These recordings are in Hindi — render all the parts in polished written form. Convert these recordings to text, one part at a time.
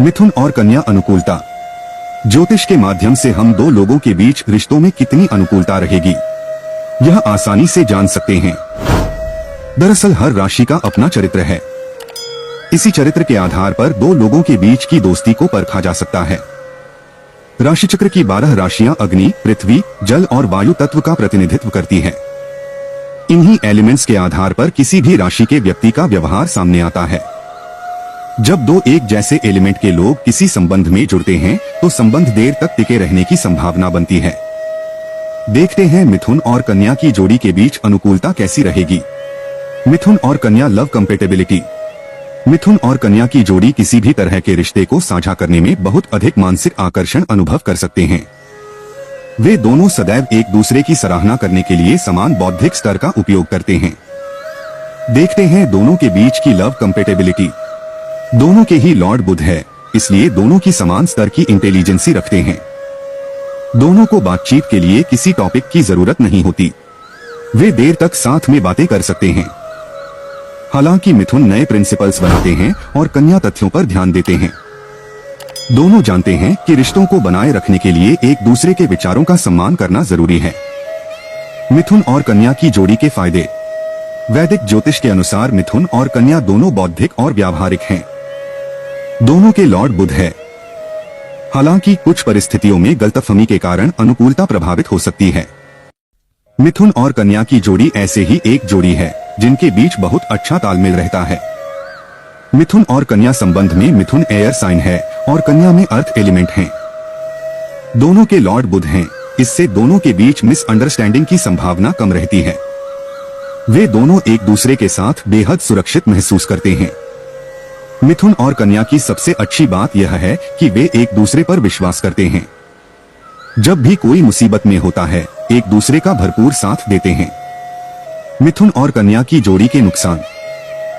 मिथुन और कन्या अनुकूलता। ज्योतिष के माध्यम से हम दो लोगों के बीच रिश्तों में कितनी अनुकूलता रहेगी, यह आसानी से जान सकते हैं। दरअसल हर राशि का अपना चरित्र है। इसी चरित्र के आधार पर दो लोगों के बीच की दोस्ती को परखा जा सकता है। राशिचक्र की 12 राशियां अग्नि, पृथ्वी, जल और वायु तत्व का प्रतिनिधित्व करती है। इन्हीं एलिमेंट्स के आधार पर किसी भी राशि के व्यक्ति का व्यवहार सामने आता है। जब दो एक जैसे एलिमेंट के लोग किसी संबंध में जुड़ते हैं तो संबंध देर तक टिके रहने की संभावना बनती है। देखते हैं मिथुन और कन्या की जोड़ी के बीच अनुकूलता कैसी रहेगी। मिथुन और कन्या लव कंपेटेबिलिटी। मिथुन और कन्या की जोड़ी किसी भी तरह के रिश्ते को साझा करने में बहुत अधिक मानसिक आकर्षण अनुभव कर सकते हैं। वे दोनों सदैव एक दूसरे की सराहना करने के लिए समान बौद्धिक स्तर का उपयोग करते हैं। देखते हैं दोनों के बीच की लव कंपेटेबिलिटी। दोनों के ही लॉर्ड बुध है, इसलिए दोनों की समान स्तर की इंटेलिजेंसी रखते हैं। दोनों को बातचीत के लिए किसी टॉपिक की जरूरत नहीं होती। वे देर तक साथ में बातें कर सकते हैं। हालांकि मिथुन नए प्रिंसिपल्स बनाते हैं और कन्या तथ्यों पर ध्यान देते हैं। दोनों जानते हैं कि रिश्तों को बनाए रखने के लिए एक दूसरे के विचारों का सम्मान करना जरूरी है। मिथुन और कन्या की जोड़ी के फायदे। वैदिक ज्योतिष के अनुसार मिथुन और कन्या दोनों बौद्धिक और व्यावहारिक हैं। दोनों के लॉर्ड बुध है। हालांकि कुछ परिस्थितियों में गलतफहमी के कारण अनुकूलता प्रभावित हो सकती है। मिथुन और कन्या की जोड़ी ऐसे ही एक जोड़ी है जिनके बीच बहुत अच्छा तालमेल रहता है। मिथुन और कन्या संबंध में मिथुन एयर साइन है और कन्या में अर्थ एलिमेंट हैं। दोनों के लॉर्ड बुध हैं, इससे दोनों के बीच मिसअंडरस्टैंडिंग की संभावना कम रहती है। वे दोनों एक दूसरे के साथ बेहद सुरक्षित महसूस करते हैं। मिथुन और कन्या की सबसे अच्छी बात यह है कि वे एक दूसरे पर विश्वास करते हैं। जब भी कोई मुसीबत में होता है, एक दूसरे का भरपूर साथ देते हैं। मिथुन और कन्या की जोड़ी के नुकसान।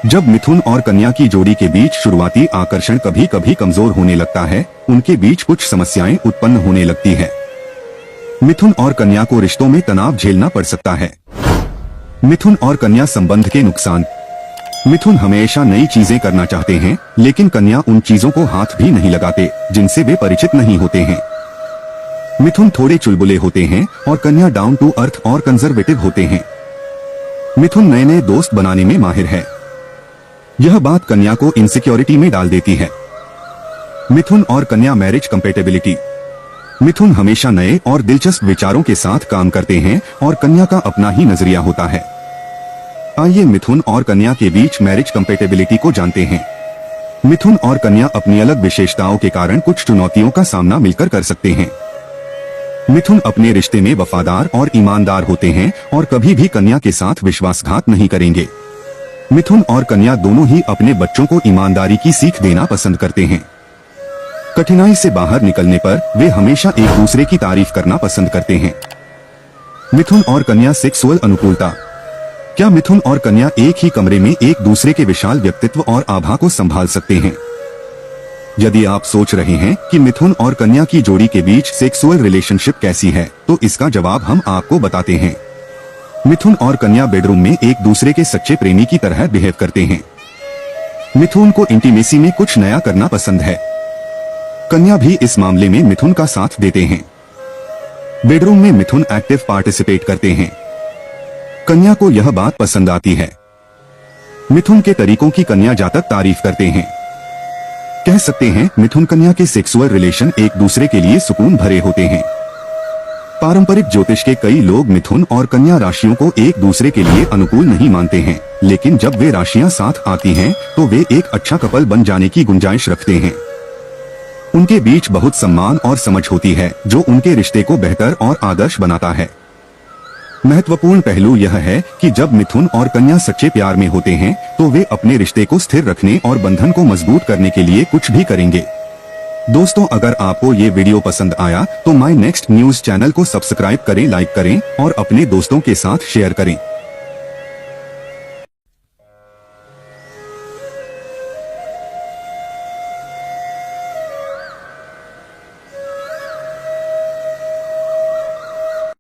जब मिथुन और कन्या की जोड़ी के बीच शुरुआती आकर्षण कभी कभी कमजोर होने लगता है, उनके बीच कुछ समस्याएं उत्पन्न होने लगती है। मिथुन और कन्या को रिश्तों में तनाव झेलना पड़ सकता है। मिथुन और कन्या संबंध के नुकसान। मिथुन हमेशा नई चीजें करना चाहते हैं, लेकिन कन्या उन चीजों को हाथ भी नहीं लगाते जिनसे वे परिचित नहीं होते हैं। मिथुन थोड़े चुलबुले होते हैं और कन्या डाउन टू अर्थ और कंजर्वेटिव होते हैं। मिथुन नए नए दोस्त बनाने में माहिर है। यह बात कन्या को इनसिक्योरिटी में डाल देती है। मिथुन और कन्या मैरिज कंपेटेबिलिटी। मिथुन हमेशा नए और दिलचस्प विचारों के साथ काम करते हैं और कन्या का अपना ही नजरिया होता है। आइए मिथुन और कन्या के बीच मैरिज कंपेटेबिलिटी को जानते हैं। मिथुन और कन्या अपनी अलग विशेषताओं के कारण कुछ चुनौतियों का सामना मिलकर कर सकते हैं। मिथुन अपने रिश्ते में वफादार और ईमानदार होते हैं और कभी भी कन्या के साथ विश्वासघात नहीं करेंगे। मिथुन और कन्या दोनों ही अपने बच्चों को ईमानदारी की सीख देना पसंद करते हैं। कठिनाई से बाहर निकलने पर वे हमेशा एक दूसरे की तारीफ करना पसंद करते हैं। मिथुन और कन्या सेक्सुअल अनुकूलता। क्या मिथुन और कन्या एक ही कमरे में एक दूसरे के विशाल व्यक्तित्व और आभा को संभाल सकते हैं? यदि आप सोच रहे हैं कि मिथुन और कन्या की जोड़ी के बीच सेक्सुअल रिलेशनशिप कैसी है, तो इसका जवाब हम आपको बताते हैं। मिथुन और कन्या बेडरूम में एक दूसरे के सच्चे प्रेमी की तरह बिहेव करते हैं। मिथुन को इंटीमेसी में कुछ नया करना पसंद है। कन्या भी इस मामले में मिथुन का साथ देते हैं। बेडरूम में मिथुन एक्टिव पार्टिसिपेट करते हैं। कन्या को यह बात पसंद आती है। मिथुन के तरीकों की कन्या जातक तारीफ करते हैं। कह सकते हैं मिथुन कन्या के सेक्सुअल रिलेशन एक दूसरे के लिए सुकून भरे होते हैं। पारंपरिक ज्योतिष के कई लोग मिथुन और कन्या राशियों को एक दूसरे के लिए अनुकूल नहीं मानते हैं, लेकिन जब वे राशियां साथ आती हैं, तो वे एक अच्छा कपल बन जाने की गुंजाइश रखते हैं। उनके बीच बहुत सम्मान और समझ होती है, जो उनके रिश्ते को बेहतर और आदर्श बनाता है। महत्वपूर्ण पहलू यह है कि जब मिथुन और कन्या सच्चे प्यार में होते हैं, तो वे अपने रिश्ते को स्थिर रखने और बंधन को मजबूत करने के लिए कुछ भी करेंगे। दोस्तों, अगर आपको ये वीडियो पसंद आया तो माय नेक्स्ट न्यूज चैनल को सब्सक्राइब करें, लाइक करें और अपने दोस्तों के साथ शेयर करें।